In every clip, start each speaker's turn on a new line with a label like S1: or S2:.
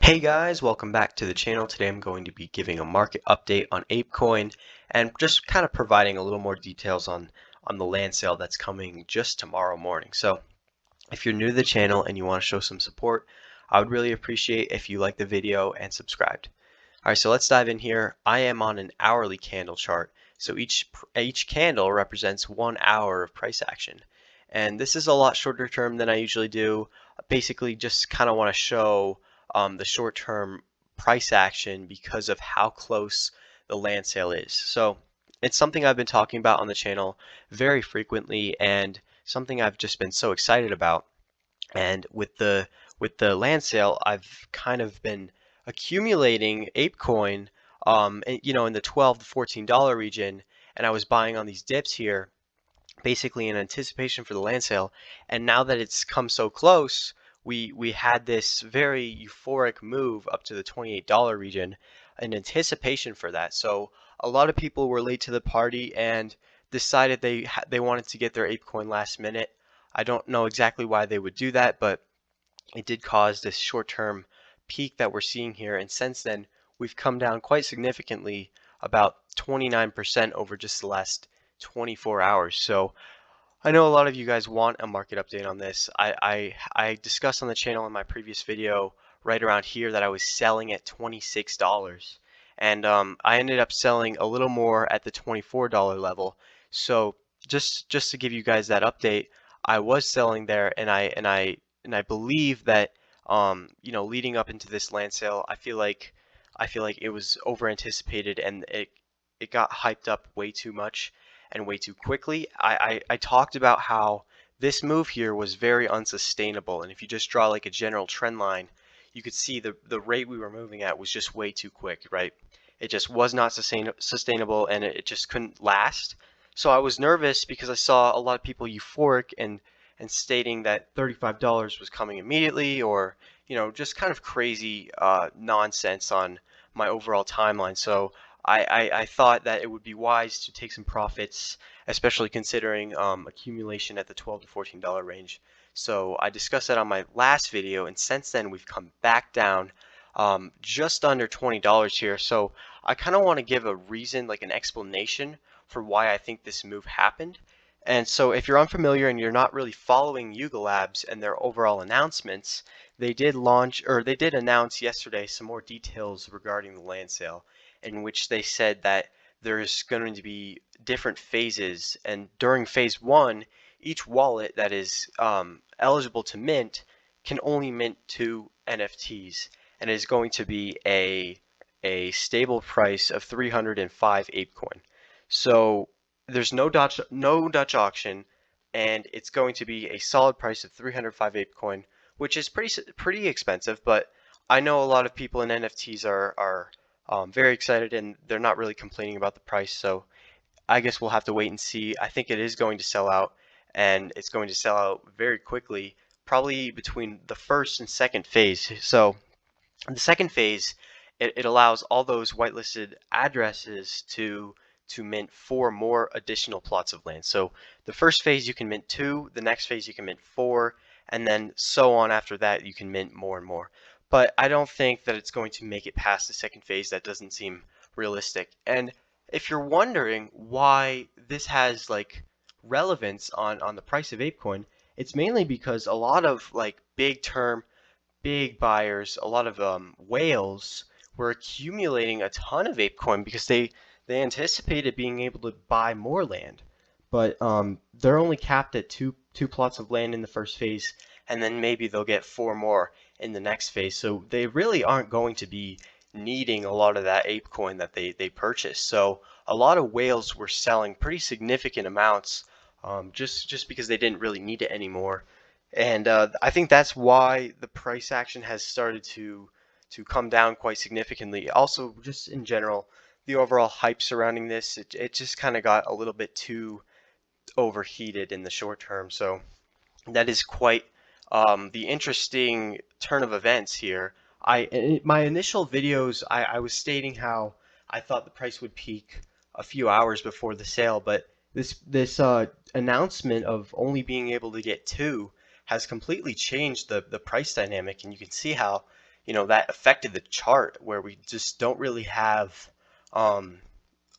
S1: Hey guys, welcome back to the channel. Today I'm going to be giving a market update on Apecoin and just kind of providing a little more details on the land sale that's coming just tomorrow morning. So if you're new to the channel and you want to show some support, I would really appreciate if you like the video and subscribed. Alright, so let's dive in here. I am on an hourly candle chart. So each candle represents 1 hour of price action. And this is a lot shorter term than I usually do. Basically just kind of want to show the short-term price action because of how close the land sale is. So it's something I've been talking about on the channel very frequently and something I've just been so excited about. And with the land sale, I've kind of been accumulating Apecoin, in the $12 to $14 region, and I was buying on these dips here basically in anticipation for the land sale. And now that it's come so close, we had this very euphoric move up to the $28 region in anticipation for that. So a lot of people were late to the party and decided they wanted to get their Apecoin last minute. I don't know exactly why they would do that, but it did cause this short-term peak that we're seeing here. And since then, we've come down quite significantly, about 29% over just the last 24 hours. So I know a lot of you guys want a market update on this. I discussed on the channel in my previous video right around here that I was selling at $26. And I ended up selling a little more at the $24 level. So just to give you guys that update, I was selling there, and I believe that leading up into this land sale, I feel like it was over anticipated and it got hyped up way too much and way too quickly. I talked about how this move here was very unsustainable, and if you just draw like a general trend line, you could see the rate we were moving at was just way too quick, right? It just was not sustainable, and it just couldn't last. So I was nervous because I saw a lot of people euphoric and stating that $35 was coming immediately, or just kind of crazy nonsense on my overall timeline. So I thought that it would be wise to take some profits, especially considering accumulation at the $12 to $14 range. So I discussed that on my last video, and since then we've come back down just under $20 here. So I kind of want to give a reason, like an explanation for why I think this move happened. And so if you're unfamiliar and you're not really following Yuga Labs and their overall announcements, they did announce yesterday some more details regarding the land sale, in which they said that there's going to be different phases, and during phase 1, each wallet that is eligible to mint can only mint 2 NFTs, and it is going to be a stable price of 305 Apecoin. So there's no Dutch auction, and it's going to be a solid price of 305 Apecoin, which is pretty expensive. But I know a lot of people in NFTs are very excited, and they're not really complaining about the price. So I guess we'll have to wait and see. I think it is going to sell out, and it's going to sell out very quickly, probably between the first and second phase. So the second phase, it allows all those whitelisted addresses to mint 4 more additional plots of land. So the first phase you can mint 2, the next phase you can mint 4, and then so on after that you can mint more and more. But I don't think that it's going to make it past the second phase. That doesn't seem realistic. And if you're wondering why this has like relevance on the price of Apecoin, it's mainly because a lot of like big buyers, a lot of whales were accumulating a ton of Apecoin because they anticipated being able to buy more land, but they're only capped at two plots of land in the first phase, and then maybe they'll get 4 more in the next phase. So they really aren't going to be needing a lot of that Apecoin that they purchased. So a lot of whales were selling pretty significant amounts just because they didn't really need it anymore. And I think that's why the price action has started to come down quite significantly. Also, just in general, the overall hype surrounding this, it just kind of got a little bit too overheated in the short term. So that is quite the interesting turn of events here. In my initial videos, I was stating how I thought the price would peak a few hours before the sale, but this announcement of only being able to get 2 has completely changed the price dynamic, and you can see how that affected the chart where we just don't really have um,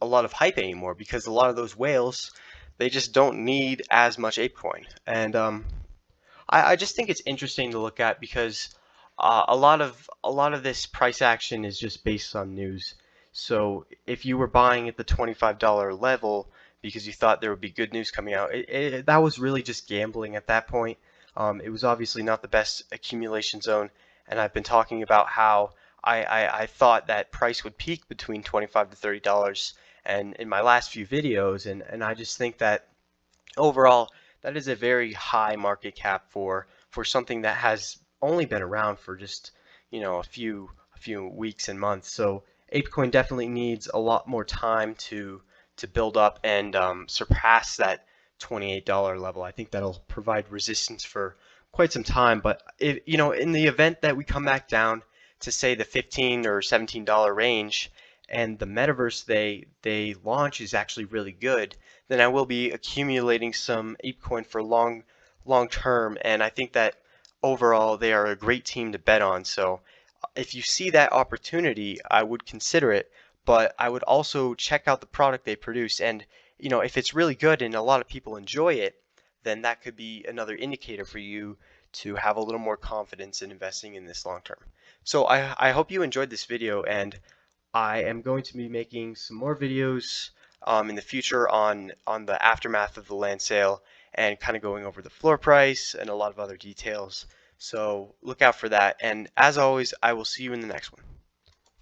S1: a lot of hype anymore because a lot of those whales, they just don't need as much Apecoin. And I just think it's interesting to look at because a lot of this price action is just based on news. So if you were buying at the $25 level because you thought there would be good news coming out, that was really just gambling at that point. It was obviously not the best accumulation zone, and I've been talking about how I thought that price would peak between $25 to $30 and in my last few videos, and I just think that overall, that is a very high market cap for something that has only been around for just a few weeks and months. So Apecoin definitely needs a lot more time to build up and surpass that $28 level. I think that'll provide resistance for quite some time. But in the event that we come back down to say the $15 or $17 range, and the metaverse they launch is actually really good, then I will be accumulating some Apecoin for long term, and I think that overall they are a great team to bet on. So if you see that opportunity, I would consider it, but I would also check out the product they produce, and if it's really good and a lot of people enjoy it, then that could be another indicator for you to have a little more confidence in investing in this long term. So I hope you enjoyed this video, and I am going to be making some more videos in the future on the aftermath of the land sale and kind of going over the floor price and a lot of other details. So look out for that. And as always, I will see you in the next one.